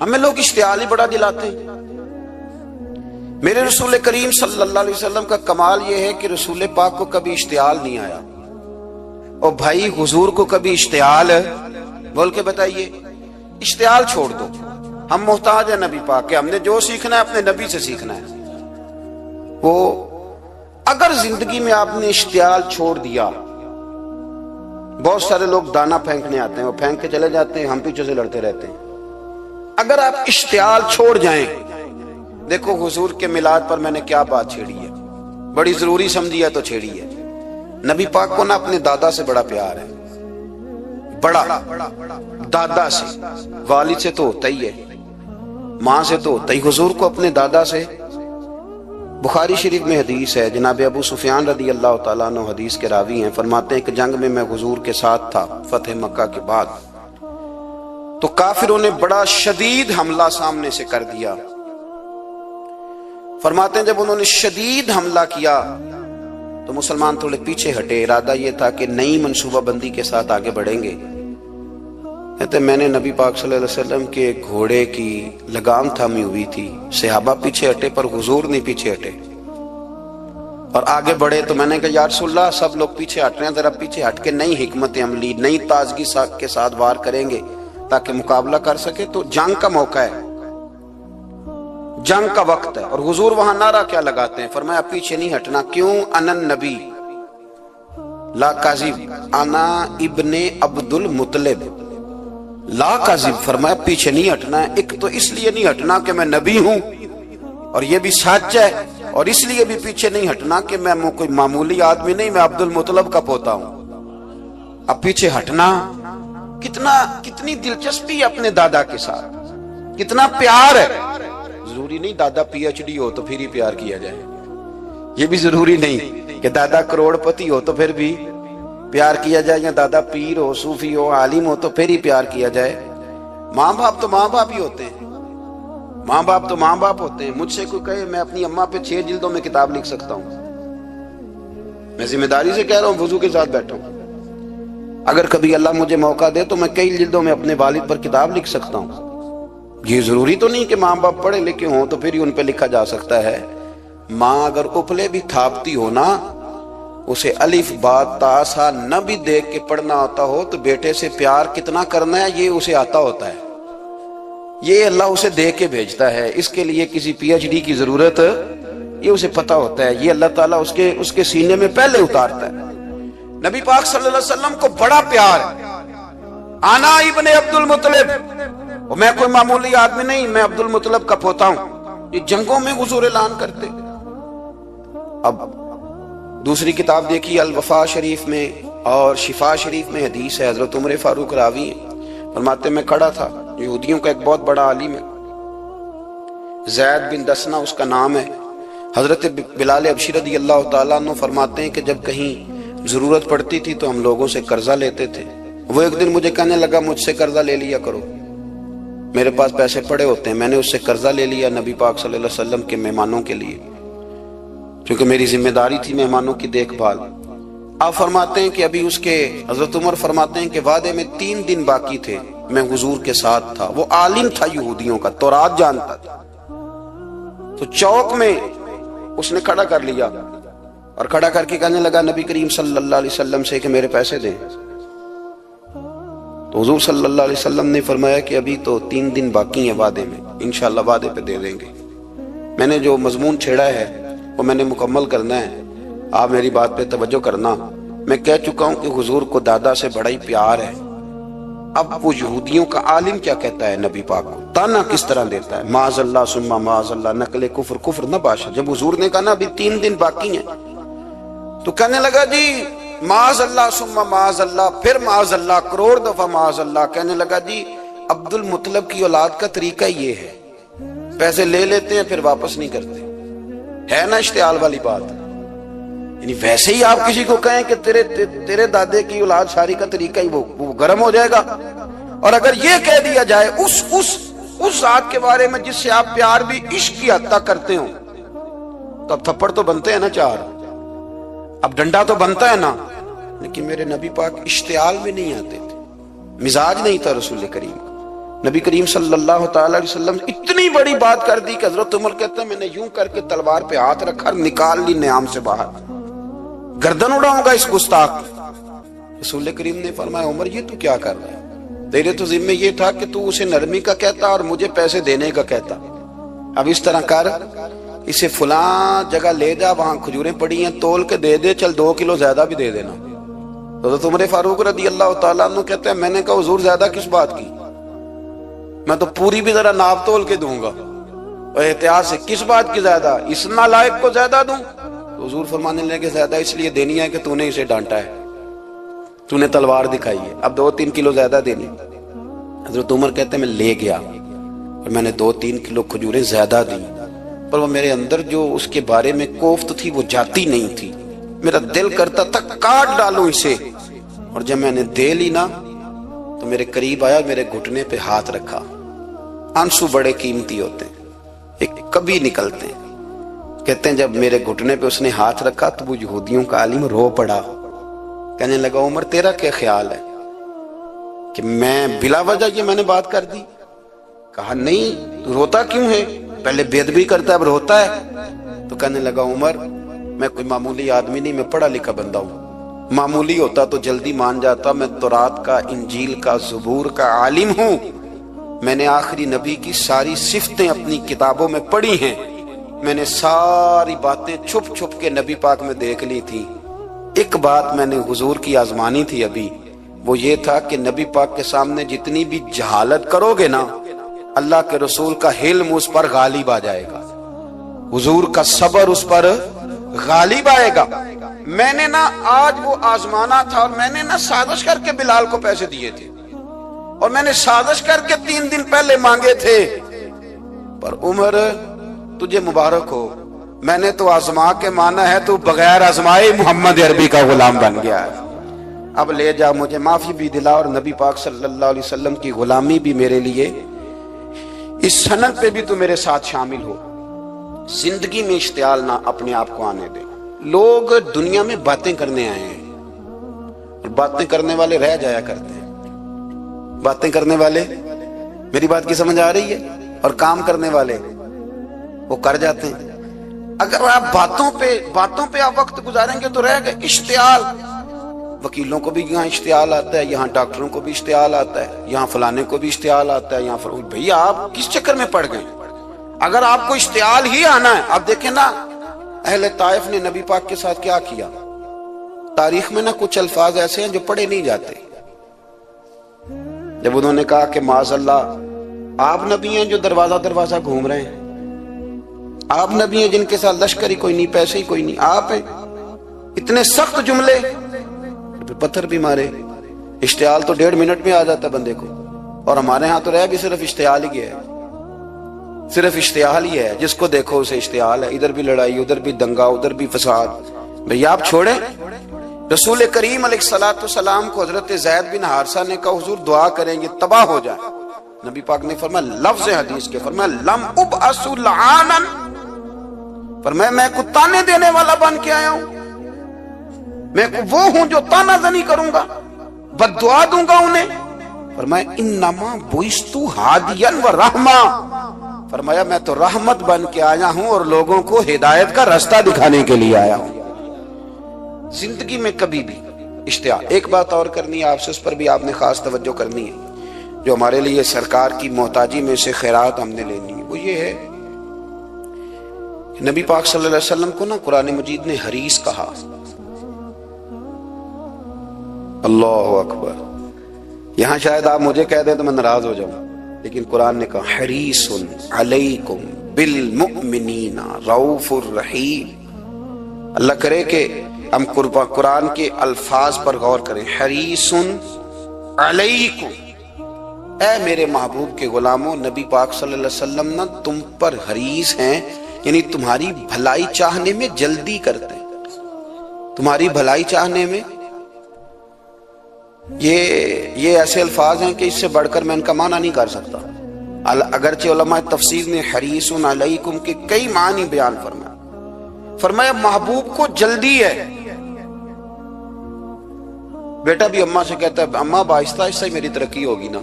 ہمیں لوگ اشتعال ہی بڑا دلاتے ہیں۔ میرے رسول کریم صلی اللہ علیہ وسلم کا کمال یہ ہے کہ رسول پاک کو کبھی اشتعال نہیں آیا، اور بھائی حضور کو کبھی اشتعال بول کے بتائیے، اشتعال چھوڑ دو، ہم محتاج ہیں نبی پاک کے، ہم نے جو سیکھنا ہے اپنے نبی سے سیکھنا ہے۔ وہ اگر زندگی میں آپ نے اشتعال چھوڑ دیا، بہت سارے لوگ دانا پھینکنے آتے ہیں، وہ پھینک کے چلے جاتے ہیں، ہم پیچھے سے لڑتے رہتے ہیں۔ اگر آپ اشتعال چھوڑ جائیں، دیکھو حضور کے میلاد پر میں نے کیا بات چھیڑی ہے، بڑی ضروری سمجھی ہے تو چھیڑی ہے۔ نبی پاک کو نا اپنے دادا سے بڑا پیار ہے، بڑا، دادا سے، والد سے تو ہوتا ہی ہے، ماں سے تو ہوتا ہی، حضور کو اپنے دادا سے۔ بخاری شریف میں حدیث ہے، جناب ابو سفیان رضی اللہ تعالیٰ عنہ حدیث کے راوی ہیں، فرماتے ہیں کہ جنگ میں حضور کے ساتھ تھا فتح مکہ کے بعد، تو کافروں نے بڑا شدید حملہ سامنے سے کر دیا۔ فرماتے ہیں جب انہوں نے شدید حملہ کیا تو مسلمان تھوڑے پیچھے ہٹے، ارادہ یہ تھا کہ نئی منصوبہ بندی کے ساتھ آگے بڑھیں گے۔ کہتے میں نے نبی پاک صلی اللہ علیہ وسلم کے گھوڑے کی لگام تھامی ہوئی تھی، صحابہ پیچھے ہٹے پر حضور نہیں پیچھے ہٹے، اور آگے بڑھے تو میں نے کہا یا رسول اللہ سب لوگ پیچھے ہٹ رہے ہیں، ذرا پیچھے ہٹ کے نئی حکمت عملی، نئی تازگی کے ساتھ وار کریں گے تاکہ مقابلہ کر سکے، تو جنگ کا موقع ہے، جنگ کا وقت ہے۔ اور حضور وہاں نعرہ کیا لگاتے ہیں، فرمایا پیچھے نہیں ہٹنا، کیوں؟ انا النبی لا کاذب انا ابن عبد المطلب لا کاذب، فرمایا پیچھے نہیں ہٹنا ہے، ایک تو اس لیے نہیں ہٹنا کہ میں نبی ہوں اور یہ بھی سچ ہے، اور اس لیے بھی پیچھے نہیں ہٹنا کہ میں کوئی معمولی آدمی نہیں، میں عبد المطلب کا پوتا ہوں۔ اب پیچھے ہٹنا، کتنی دلچسپی اپنے دادا کے ساتھ، کتنا پیار ہے۔ ضروری نہیں دادا پی ایچ ڈی ہو تو پھر ہی پیار کیا جائے، یہ بھی ضروری نہیں کہ دادا کروڑ پتی ہو تو پھر بھی پیار کیا جائے، یا دادا پیر ہو، صوفی ہو، عالم ہو تو پھر ہی پیار کیا جائے۔ ماں باپ تو ماں باپ ہی ہوتے ہیں، ماں باپ تو ماں باپ ہوتے ہیں۔ مجھ سے کوئی کہے میں اپنی اماں پہ 6 جلدوں میں کتاب لکھ سکتا ہوں، میں ذمہ داری سے کہہ رہا ہوں، وضو کے ساتھ بیٹھا ہوں، اگر کبھی اللہ مجھے موقع دے تو میں کئی جلدوں میں اپنے والد پر کتاب لکھ سکتا ہوں۔ یہ ضروری تو نہیں کہ ماں باپ پڑھے لکھے ہوں تو پھر ہی ان پہ لکھا جا سکتا ہے۔ ماں اگر اپلے بھی تھاپتی ہو نا، اسے الف با تا سا نہ بھی دیکھ کے پڑھنا آتا ہو تو بیٹے سے پیار کتنا کرنا ہے یہ اسے آتا ہوتا ہے، یہ اللہ اسے دیکھ کے بھیجتا ہے، اس کے لیے کسی پی ایچ ڈی کی ضرورت یہ اسے پتا ہوتا ہے، یہ اللہ تعالیٰ اس کے سینے میں پہلے اتارتا ہے۔ نبی پاک صلی اللہ علیہ وسلم کو بڑا پیار ہے، آنا ابن عبد المطلب، میں کوئی معمولی آدمی نہیں، میں عبد المطلب کا پوتا ہوں۔ یہ جنگوں میں حضور اعلان کرتے۔ اب دوسری کتاب دیکھی الوفا شریف میں اور شفا شریف میں حدیث ہے، حضرت عمر فاروق راوی ہیں، فرماتے میں کھڑا تھا، یہودیوں کا ایک بہت بڑا عالم ہے، زید بن دسنا اس کا نام ہے، حضرت بلال حبشی رضی اللہ تعالیٰ عنہ فرماتے ہیں کہ جب کہیں ضرورت پڑتی تھی تو ہم لوگوں سے قرضہ لیتے تھے، وہ ایک دن مجھے کہنے لگا مجھ سے قرضہ لے لیا کرو، میرے پاس پیسے پڑے ہوتے ہیں، میں نے اس سے قرضہ لے لیا نبی پاک صلی اللہ علیہ وسلم کے مہمانوں کے لیے، کیونکہ میری ذمہ داری تھی مہمانوں کی دیکھ بھال۔ آپ فرماتے ہیں کہ ابھی اس کے حضرت عمر فرماتے ہیں کہ وعدے میں 3 دن باقی تھے، میں حضور کے ساتھ تھا، وہ عالم تھا یہودیوں کا، تورات جانتا تھا، تو چوک میں اس نے کھڑا کر لیا اور کھڑا کر کے کہنے لگا نبی کریم صلی اللہ علیہ وسلم سے کہ میرے پیسے دیں، تو حضور صلی اللہ علیہ وسلم نے فرمایا کہ ابھی تو 3 دن باقی ہیں وعدے میں، انشاءاللہ وعدے پہ دے دیں گے، میں نے جو مضمون چھیڑا ہے وہ میں نے مکمل کرنا ہے، آپ میری بات پہ توجہ کرنا۔ میں کہہ چکا ہوں کہ حضور کو دادا سے بڑا ہی پیار ہے۔ اب وہ یہودیوں کا عالم کیا کہتا ہے نبی پاک کو، تانا کس طرح دیتا ہے، معاذ اللہ ثم معاذ اللہ، نقل کفر نہ باشا۔ جب حضور نے کہا نا ابھی 3 دن باقی ہیں تو کہنے لگا جی معاذ اللہ ثم معاذ اللہ، پھر معاذ اللہ، کروڑ دفعہ معاذ اللہ، کہنے لگا جی عبد المطلب کی اولاد کا طریقہ یہ ہے، پیسے لے لیتے ہیں پھر واپس نہیں کرتے، ہے نا اشتعال والی بات۔ یعنی ویسے ہی آپ کسی کو کہیں کہ تیرے دادے کی اولاد شاری کا طریقہ ہی وہ گرم ہو جائے گا، اور اگر یہ کہہ دیا جائے اس ذات کے بارے میں جس سے آپ پیار بھی عشق کی حد تک کرتے ہوں، تو اب تھپڑ تو بنتے ہیں نا 4، اب ڈنڈا تو بنتا ہے نا۔ لیکن میرے نبی پاک اشتعال میں نہیں آتے تھے، مزاج نہیں تھا رسول کریم کا، نبی کریم صلی اللہ تعالی علیہ وسلم اتنی بڑی بات کر دی کہ حضرت عمر کہتے ہیں میں نے یوں کر کے تلوار پہ ہاتھ رکھا، نکال لی نیام سے باہر، گردن اڑاؤں گا اس گستاخ کی۔ رسول کریم نے فرمایا عمر یہ تو کیا کر رہا ہے؟ تیرے تو ذمہ یہ تھا کہ تو اسے نرمی کا کہتا اور مجھے پیسے دینے کا کہتا۔ اب اس طرح کر، اسے فلاں جگہ لے جا، وہاں کھجوریں پڑی ہیں، تول کے دے دے، چل 2 کلو زیادہ بھی دے دینا۔ حضرت عمر فاروق رضی اللہ تعالیٰ عنہ کہتے ہیں میں نے کہا حضور زیادہ کس بات کی، میں تو پوری بھی ذرا ناپ تول کے دوں گا، اور احتیاط سے، کس بات کی زیادہ، اس نالائق کو زیادہ دوں؟ تو حضور فرمانے لگے زیادہ اس لیے دینی ہے کہ تو نے اسے ڈانٹا ہے، تو نے تلوار دکھائی ہے، اب 2-3 کلو زیادہ دینی۔ حضرت عمر کہتے ہیں میں لے گیا اور میں نے 2-3 کلو کھجوریں زیادہ دی، پر وہ میرے اندر جو اس کے بارے میں کوفت تھی وہ جاتی نہیں تھی، میرا دل کرتا تھا کاٹ ڈالوں اسے، اور جب میں نے دے لی نا تو میرے قریب آیا، میرے گھٹنے پہ ہاتھ رکھا۔ آنسو بڑے قیمتی ہوتے ہیں، ایک کبھی نکلتے ہیں۔ کہتے ہیں جب میرے گھٹنے پہ اس نے ہاتھ رکھا تو وہ یہودیوں کا عالم رو پڑا، کہنے لگا عمر تیرا کیا خیال ہے کہ میں بلا وجہ یہ میں نے بات کر دی؟ کہا نہیں، تو روتا کیوں ہے؟ پہلے بے ادبی کرتا ہے اب روتا ہے؟ تو کہنے لگا عمر میں کوئی معمولی آدمی نہیں، میں پڑھا لکھا بندہ ہوں، معمولی ہوتا تو جلدی مان جاتا، میں تورات کا، انجیل کا، زبور کا عالم ہوں، میں نے آخری نبی کی ساری صفتیں اپنی کتابوں میں پڑھی ہیں، میں نے ساری باتیں چھپ چھپ کے نبی پاک میں دیکھ لی تھی۔ ایک بات میں نے حضور کی آزمانی تھی ابھی، وہ یہ تھا کہ نبی پاک کے سامنے جتنی بھی جہالت کرو گے نا، اللہ کے رسول کا حلم اس پر غالب آ جائے گا، حضور کا صبر اس پر غالب آئے گا۔ میں نے نا آج وہ آزمانا تھا، اور میں نے نا سازش کر کے بلال کو پیسے دیے تھے، اور میں نے سازش کر کے 3 دن پہلے مانگے تھے، پر عمر تجھے مبارک ہو، میں نے تو آزما کے مانا ہے، تو بغیر آزمائے محمد عربی کا غلام بن گیا ہے، اب لے جا، مجھے معافی بھی دلا، اور نبی پاک صلی اللہ علیہ وسلم کی غلامی بھی میرے لیے، اس سند پہ بھی تو میرے ساتھ شامل ہو۔ زندگی میں اشتعال نہ اپنے آپ کو آنے دے۔ لوگ دنیا میں باتیں کرنے آئے ہیں، اور باتیں کرنے والے رہ جایا کرتے ہیں، باتیں کرنے والے، میری بات کی سمجھ آ رہی ہے، اور کام کرنے والے وہ کر جاتے ہیں۔ اگر آپ باتوں پہ آپ وقت گزاریں گے تو رہ گئے۔ اشتعال، وکیلوں کو بھی یہاں اشتعال آتا ہے، یہاں ڈاکٹروں کو بھی اشتعال آتا ہے، یہاں فلانے کو بھی اشتعال آتا ہے، یہاں بھئی آپ کس چکر میں پڑ گئے؟ اگر آپ کو اشتعال ہی آنا ہے، آپ دیکھیں نا اہل طائف نے نبی پاک کے ساتھ کیا کیا۔ تاریخ میں نا کچھ الفاظ ایسے ہیں جو پڑھے نہیں جاتے۔ جب انہوں نے کہا کہ معاذ اللہ آپ نبی ہیں جو دروازہ دروازہ گھوم رہے ہیں، آپ نبی ہیں جن کے ساتھ لشکر ہی کوئی نہیں، پیسے ہی کوئی نہیں، آپ ہیں، اتنے سخت جملے، پتھر بھی مارے۔ اشتعال تو 1.5 منٹ میں آ جاتا بندے کو، اور ہمارے ہاں تو رہ بھی صرف اشتعال ہی ہے، صرف اشتعال ہی ہے، جس کو دیکھو اسے اشتعال ہے، ادھر بھی لڑائی، ادھر بھی دنگا، ادھر بھی فساد۔ بھئی آپ چھوڑیں۔ رسول کریم علیہ السلام کو حضرت زید بن حارثہ نے کہا حضور دعا کریں یہ تباہ ہو جائے، نبی پاک نے فرمایا لفظ حدیث کے، فرمایا لم ابعث لعانا، فرمایا میں کو تانے دینے والا بن کے آیا ہوں، میں وہ ہوں جو تانا زنی کروں گا، بد دعا دوں گا انہیں۔ فرمایا انما بعثت ہادیا و رحمہ، فرمایا میں تو رحمت بن کے آیا ہوں اور لوگوں کو ہدایت کا راستہ دکھانے کے لیے آیا ہوں۔ زندگی میں کبھی بھی اشتعال۔ ایک بات اور کرنی ہے آپ سے، اس پر بھی آپ نے خاص توجہ کرنی ہے، جو ہمارے لیے سرکار کی محتاجی میں سے خیرات ہم نے لینی ہے، وہ یہ ہے کہ نبی پاک صلی اللہ علیہ وسلم کو نا قرآن مجید نے حریص کہا۔ اللہ اکبر، یہاں شاید آپ مجھے کہہ دیں تو میں ناراض ہو جاؤں، لیکن قرآن نے کہا حریص علیکم بالمؤمنین رؤوف الرحیم۔ اللہ کرے کہ ہم قرآن کے الفاظ پر غور کریں۔ حریص علیکم، اے میرے محبوب کے غلاموں، نبی پاک صلی اللہ علیہ وسلم نا تم پر حریص ہیں، یعنی تمہاری بھلائی چاہنے میں جلدی کرتے ہیں، تمہاری بھلائی چاہنے میں۔ یہ ایسے الفاظ ہیں کہ اس سے بڑھ کر میں ان کا معنی نہیں کر سکتا، اگرچہ علماء تفسیر نے حریص علیکم کے کئی معنی بیان فرمایا محبوب کو جلدی ہے۔ بیٹا بھی اماں سے کہتا ہے اماں آہستہ آہستہ ہی میری ترقی ہوگی نا،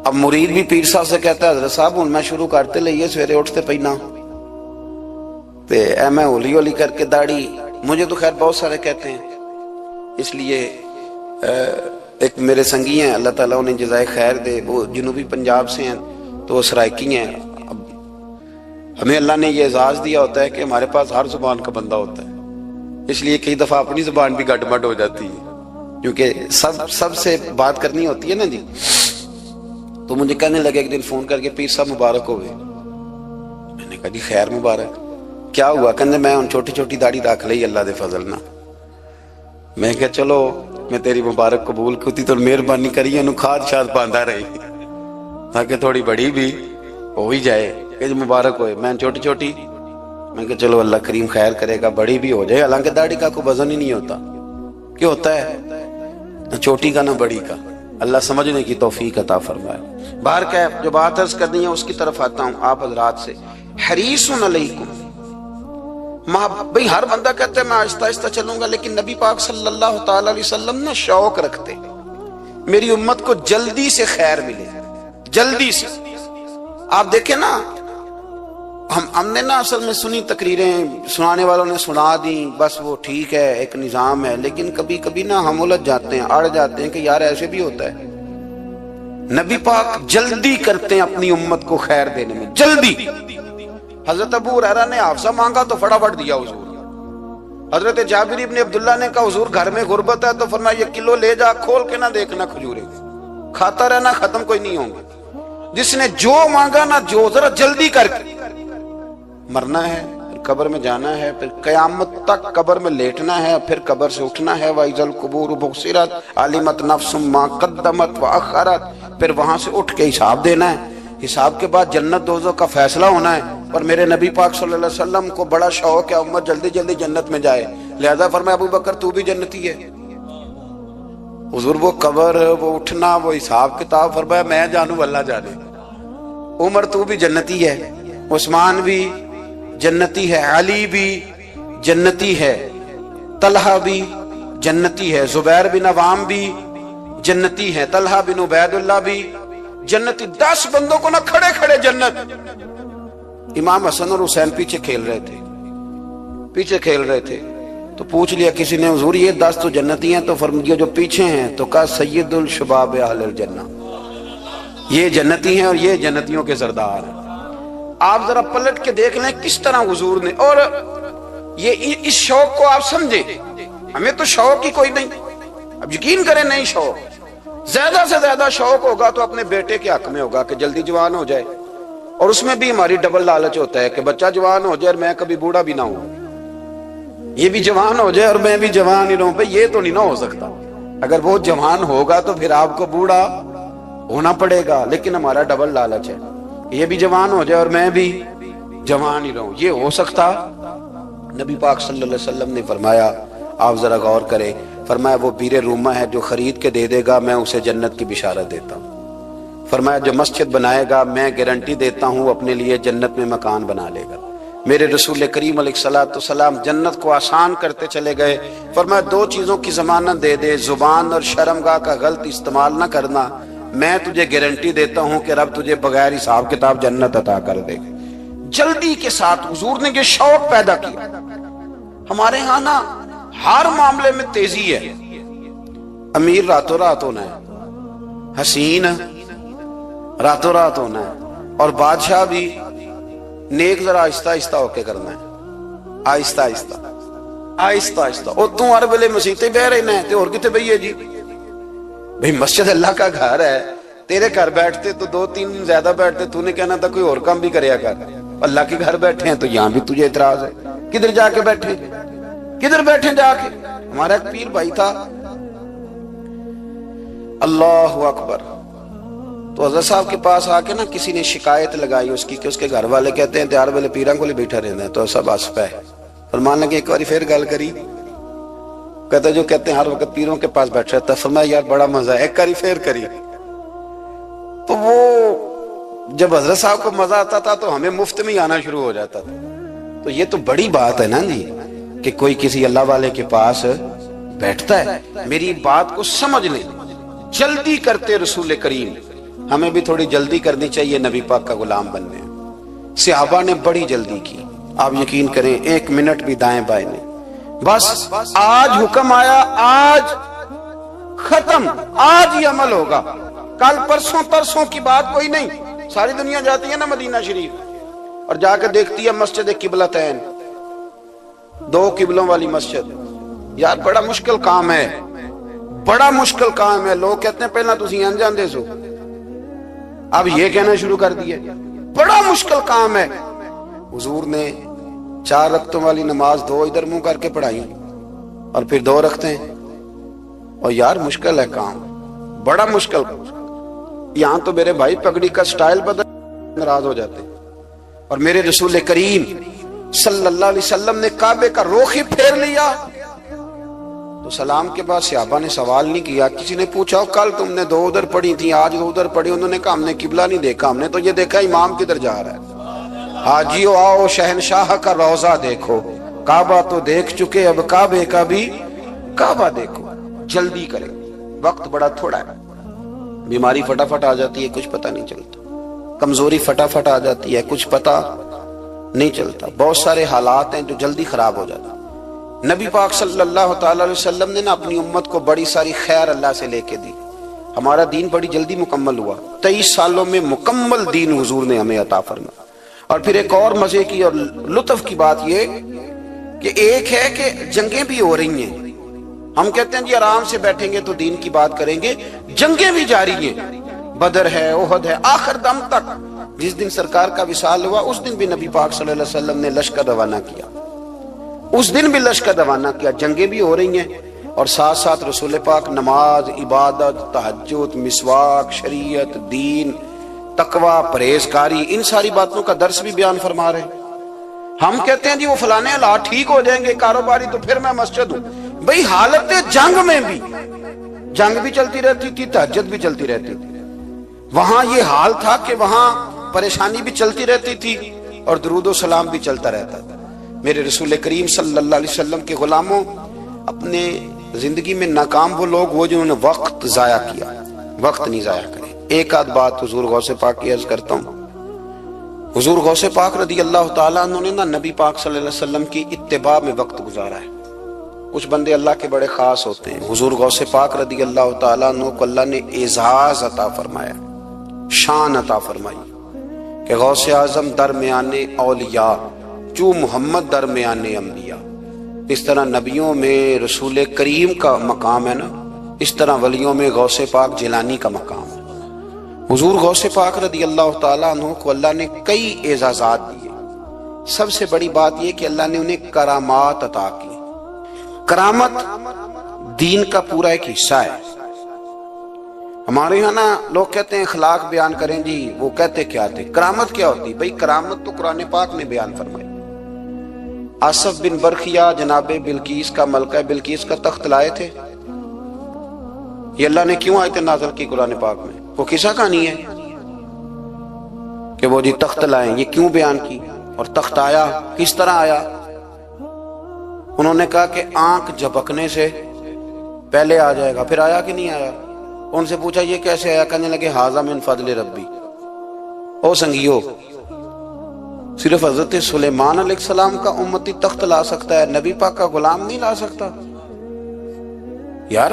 اب مرید بھی پیر صاحب سے کہتا ہے حضرت صاحب ہوں میں شروع کرتے لئیے سویرے اٹھتے پہنا تے اے میں ہولی ہولی کر کے داڑھی، مجھے تو خیر بہت سارے کہتے ہیں، اس لیے ایک میرے سنگی ہیں اللہ تعالیٰ انہیں جزائے خیر دے، وہ جنوبی پنجاب سے ہیں تو وہ سرائکی ہیں۔ اب ہمیں اللہ نے یہ اعزاز دیا ہوتا ہے کہ ہمارے پاس ہر زبان کا بندہ ہوتا ہے، اس لیے کئی دفعہ اپنی زبان بھی گٹ مٹ ہو جاتی ہے کیونکہ سب سے بات کرنی ہوتی ہے نا جی۔ تو مجھے کہنے لگے ایک دن فون کر کے پیر صاحب مبارک ہوئے، میں نے کہا جی خیر مبارک، کیا ہوا؟ کہنے میں ان چھوٹی چھوٹی داڑھی رکھ لئی اللہ دے فضل نہ۔ میں کہا چلو میں تیری مبارک قبول کیتی تو مہربانی کری انہوں کھاد شاد باندھا رہی تاکہ تھوڑی بڑی بھی ہو ہی جائے کہ جو مبارک ہوئے۔ میں چھوٹی چھوٹی، میں کہا چلو اللہ کریم خیر کرے گا بڑی بھی ہو جائے، حالانکہ داڑھی کا کوئی وزن ہی نہیں ہوتا، کیوں ہوتا ہے نہ چھوٹی کا نہ بڑی کا، اللہ سمجھنے کی توفیق عطا فرمائے۔ باہر کا جو بات عرض کرنی ہے اس کی طرف آتا ہوں آپ حضرات سے۔ حریص علیکم، بھئی ہر بندہ کہتا ہے میں آہستہ آہستہ چلوں گا، لیکن نبی پاک صلی اللہ تعالی علیہ وسلم نے شوق رکھتے میری امت کو جلدی سے خیر ملے، جلدی سے۔ آپ دیکھیں نا، ہم نے نا اصل میں سنی تقریریں، سنانے والوں نے سنا دیں، بس وہ ٹھیک ہے ایک نظام ہے، لیکن کبھی کبھی نا ہم الجھ جاتے ہیں، اڑ جاتے ہیں کہ یار ایسے بھی ہوتا ہے۔ نبی پاک جلدی کرتے ہیں اپنی امت کو خیر دینے میں، جلدی۔ حضرت ابو ہریرہ نے حافظہ مانگا تو فٹافٹ دیا حضور۔ حضرت جابر ابن عبداللہ نے کہا حضور گھر میں غربت ہے تو فرمایا یہ کلو لے جا، کھول کے نہ دیکھنا کھجورے، کھاتا رہنا ختم کوئی نہیں ہوں گے۔ جس نے جو مانگا نا، جو ذرا جلدی کر کے، مرنا ہے پھر قبر میں جانا ہے، پھر قیامت تک قبر میں لیٹنا ہے، پھر قبر سے اٹھنا ہے، وَإِذَا الْقُبُورُ بُعْثِرَتْ عَلِمَتْ نَفْسٌ مَا قَدَّمَتْ وَأَخَّرَتْ، پھر وہاں سے اٹھ کے حساب دینا ہے، حساب کے بعد جنت دوزخ کا فیصلہ ہونا ہے۔ اور میرے نبی پاک صلی اللہ علیہ وسلم کو بڑا شوق ہے امت جلدی جلدی جنت میں جائے، لہذا فرمایا ابو بکر تو بھی جنتی ہے۔ حضور وہ قبر، وہ اٹھنا، وہ حساب کتاب، فرمایا میں جانوں اللہ جانے۔ عمر تو بھی جنتی ہے، عثمان بھی جنتی ہے، علی بھی جنتی ہے، طلحہ بھی جنتی ہے، زبیر بن عوام بھی جنتی ہے، طلحہ بن عبید اللہ بھی جنتی۔ 10 بندوں کو نہ کھڑے کھڑے جنت۔ امام حسن اور حسین پیچھے کھیل رہے تھے تو پوچھ لیا کسی نے حضور یہ 10 تو جنتی ہیں، تو فرمایا جو پیچھے ہیں، تو کہا سید الشباب اہل الجنہ، یہ جنتی ہیں اور یہ جنتیوں کے سردار ہیں۔ آپ ذرا پلٹ کے دیکھ لیں کس طرح حضور نے، اور یہ اس شوق کو آپ سمجھیں، ہمیں تو شوق ہی کوئی نہیں، اب یقین کریں نہیں شوق، زیادہ سے زیادہ شوق ہوگا تو اپنے بیٹے کے حق میں ہوگا کہ جلدی جوان ہو جائے، اور اس میں بھی ہماری ڈبل لالچ ہوتا ہے کہ بچہ جوان ہو جائے اور میں کبھی بوڑھا بھی نہ ہوں، یہ بھی جوان ہو جائے اور میں بھی جوان ہی رہوں، بھئی یہ تو نہیں نہ ہو سکتا۔ اگر وہ جوان ہوگا تو پھر آپ کو بوڑھا ہونا پڑے گا، لیکن ہمارا ڈبل لالچ ہے، یہ بھی جوان ہو جائے اور میں بھی جوان ہی رہوں، یہ ہو سکتا؟ نبی پاک صلی اللہ علیہ وسلم نے فرمایا، آپ ذرا غور کریں، فرمایا وہ بیر رومہ ہے جو خرید کے دے دے گا میں اسے جنت کی بشارت دیتا ہوں۔ فرمایا جو مسجد بنائے گا میں گارنٹی دیتا ہوں اپنے لیے جنت میں مکان بنا لے گا۔ میرے رسول کریم علیہ السلام جنت کو آسان کرتے چلے گئے، فرمایا 2 چیزوں کی ضمانت دے دے، زبان اور شرمگاہ کا غلط استعمال نہ کرنا، میں تجھے گارنٹی دیتا ہوں کہ رب تجھے بغیر حساب کتاب جنت عطا کر دے گا۔ جلدی کے ساتھ حضور نے یہ شوق پیدا کیا۔ ہمارے ہاں نا ہر معاملے میں تیزی ہے، امیر راتوں رات ہونا ہے، حسین راتوں رات ہونا ہے، اور بادشاہ بھی نیک ذرا آہستہ آہستہ ہو کے کرنا ہے، آہستہ آہستہ آہستہ آہستہ۔ اور تو ہر ویلے مسیطے بہ رہے ہیں تے اور کتے بھئی ہے جی، بھئی مسجد اللہ کا گھر ہے، تیرے گھر بیٹھتے تو 2-3 دن زیادہ بیٹھتے، تو نے کہنا تھا کوئی اور کام بھی کریا کر، اللہ کے گھر بیٹھے ہیں تو یہاں بھی تجھے اعتراض ہے، کدھر جا کے بیٹھے، کدھر بیٹھے جا کے۔ ہمارا ایک پیر بھائی تھا، اللہ اکبر، تو حضرت صاحب کے پاس آ کے نا کسی نے شکایت لگائی اس کی کہ اس کے گھر والے کہتے ہیں تیار والے پیران کو لے بیٹھا رہنا ہے، تو سب ہنس پے، فرمان لگے ایک باری پھر گل کری، کہتا جو کہتے ہیں ہر وقت پیروں کے پاس بیٹھ رہتا ہے، فرمایا یار بڑا مزہ ہے، ایک باری پھر کری۔ تو وہ جب حضرت صاحب کو مزہ آتا تھا تو ہمیں مفت میں آنا شروع ہو جاتا تھا، تو یہ تو بڑی بات ہے نا جی کہ کوئی کسی اللہ والے کے پاس بیٹھتا ہے۔ میری بات کو سمجھ لیں، جلدی کرتے رسول کریم ہمیں بھی تھوڑی جلدی کرنی چاہیے نبی پاک کا غلام بننے. صحابہ نے بڑی جلدی کی. آپ یقین کریں 1 منٹ بھی دائیں بائیں نہیں. بس آج حکم آیا, آج ختم, آج ہی عمل ہوگا, کل پرسوں ترسوں کی بات کوئی نہیں. ساری دنیا جاتی ہے نا مدینہ شریف اور جا کے دیکھتی ہے مسجد قبلتین, 2 قبلوں والی مسجد. یار بڑا مشکل کام ہے, بڑا مشکل کام ہے. لوگ کہتے ہیں پہلا تسی انجان دے سو, اب یہ کہنا شروع کر دیے بڑا مشکل کام ہے. حضور نے 4 رکعتوں والی نماز 2 ادھر منہ کر کے پڑھائی اور پھر 2 رکھتے ہیں. اور یار مشکل ہے کام, بڑا مشکل. یہاں تو میرے بھائی پگڑی کا سٹائل بدل ناراض ہو جاتے ہیں. اور میرے رسول کریم صلی اللہ علیہ وسلم نے کعبے کا رخ ہی پھیر لیا تو سلام کے بعد صحابہ نے سوال نہیں کیا. کسی نے پوچھا کل تم نے 2 ادھر پڑھی تھی, آج 2 ادھر پڑھی. انہوں نے کہا ہم نے قبلہ نہیں دیکھا, ہم نے تو یہ دیکھا امام کدھر جا رہا ہے. حاجیو آؤ شہنشاہ کا روضہ دیکھو, کعبہ تو دیکھ چکے اب کعبے کا بھی کعبہ دیکھو. جلدی کریں, وقت بڑا تھوڑا ہے. بیماری فٹافٹ آ جاتی ہے, کچھ پتہ نہیں چلتا. کمزوری فٹافٹ آ جاتی ہے, کچھ پتہ نہیں چلتا. بہت سارے حالات ہیں جو جلدی خراب ہو جاتے ہیں. نبی پاک صلی اللہ تعالی علیہ وسلم نے نا اپنی امت کو بڑی ساری خیر اللہ سے لے کے دی. ہمارا دین بڑی جلدی مکمل ہوا. 23 سالوں میں مکمل دین حضور نے ہمیں عطا فرمایا. اور پھر ایک اور مزے کی اور لطف کی بات یہ کہ ایک ہے کہ جنگیں بھی ہو رہی ہیں. ہم کہتے ہیں جی آرام سے بیٹھیں گے تو دین کی بات کریں گے, جنگیں بھی جاری ہیں. بدر ہے, احد ہے, آخر دم تک. جس دن سرکار کا وصال ہوا اس دن بھی نبی پاک صلی اللہ علیہ وسلم نے لشکر روانہ کیا, اس دن بھی لشکر روانہ کیا. جنگیں بھی ہو رہی ہیں اور ساتھ ساتھ رسول پاک نماز, عبادت, تہجد, مسواک, شریعت, دین, تقوی, پرہیزگاری, ان ساری باتوں کا درس بھی بیان فرما رہے ہیں. ہم کہتے ہیں جی وہ فلانے حالات ٹھیک ہو جائیں گے کاروباری تو پھر میں مسجد ہوں. بھئی حالت جنگ میں بھی جنگ بھی چلتی رہتی تھی, تہجد بھی چلتی رہتی تھی. وہاں یہ حال تھا کہ وہاں پریشانی بھی چلتی رہتی تھی اور درود و سلام بھی چلتا رہتا تھا. میرے رسول کریم صلی اللہ علیہ وسلم کے غلاموں, اپنے زندگی میں ناکام وہ لوگ وہ جنہوں نے وقت ضائع کیا. وقت نہیں ضائع کریں. ایک آدھ بات حضور غوث پاک کی عرض کرتا ہوں. حضور غوث پاک رضی اللہ تعالیٰ عنہ نے نا نبی پاک صلی اللہ علیہ وسلم کی اتباع میں وقت گزارا ہے. کچھ بندے اللہ کے بڑے خاص ہوتے ہیں. حضور غوث پاک رضی اللہ تعالیٰ عنہ کو اللہ نے اعزاز عطا فرمایا, شان عطا فرمائی کہ غوث اعظم درمیانے اولیاء جو محمد درمیانے انبیاء. اس طرح نبیوں میں رسول کریم کا مقام ہے نا, اس طرح ولیوں میں غوث پاک جیلانی کا مقام ہے. حضور غوث پاک رضی اللہ تعالیٰ عنہ کو اللہ نے کئی اعزازات دیے. سب سے بڑی بات یہ کہ اللہ نے انہیں کرامات عطا کی. کرامت دین کا پورا ایک حصہ ہے. ہمارے یہاں نا لوگ کہتے ہیں اخلاق بیان کریں جی, وہ کہتے کیا تھے, کرامت کیا ہوتی؟ بھئی کرامت تو قرآن پاک نے بیان فرمائی. آصف بن برخیہ جناب بلقیس کا, ملکہ بلقیس کا تخت لائے تھے. یہ اللہ نے کیوں آیت نازل کی قرآن پاک میں؟ وہ قصہ کہانی ہے کہ وہ جی تخت لائیں, یہ کیوں بیان کی؟ اور تخت آیا کس طرح آیا؟ انہوں نے کہا کہ آنکھ جھپکنے سے پہلے آ جائے گا. پھر آیا کہ نہیں آیا؟ ان سے پوچھا یہ کیسے آیا؟ کہنے لگے ھذا من فضل ربی. او سنگیو, صرف حضرت سلیمان علیہ السلام کا امتی تخت لا سکتا ہے, نبی پاک کا غلام نہیں لا سکتا. یار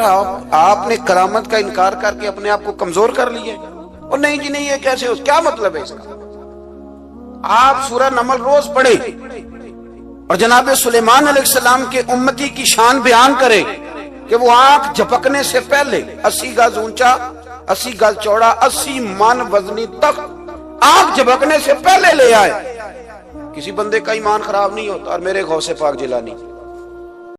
آپ نے کرامت کا انکار کر کے اپنے آپ کو کمزور کر لیا. اور نہیں جی نہیں, یہ کیسے ہو؟ کیا مطلب ہے اس کا؟ آپ سورہ نمل روز پڑھیں اور جناب سلیمان علیہ السلام کے امتی کی شان بیان کریں کہ وہ آنکھ جھپکنے سے پہلے 80 گز اونچا, 80 گز چوڑا, 80 من وزنی تخت آنکھ جھپکنے سے پہلے لے آئے. کسی بندے کا ایمان خراب نہیں ہوتا. اور میرے غوث پاک جیلانی